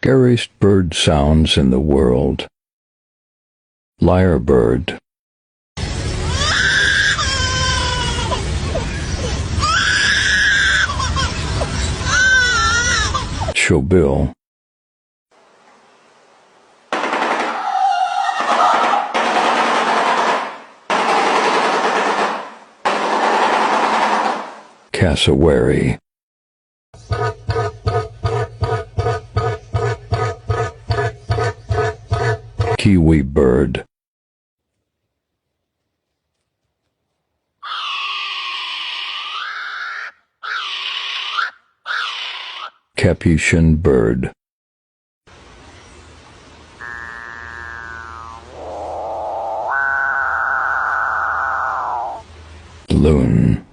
Scariest bird sounds in the world. Lyrebird. Shoebill. Cassowary. Kiwi bird. Capuchin bird. Loon.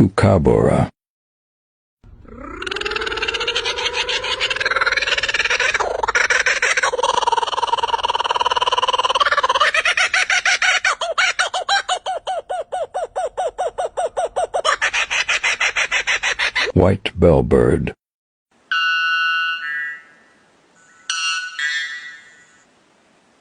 Kookaburra. White bellbird.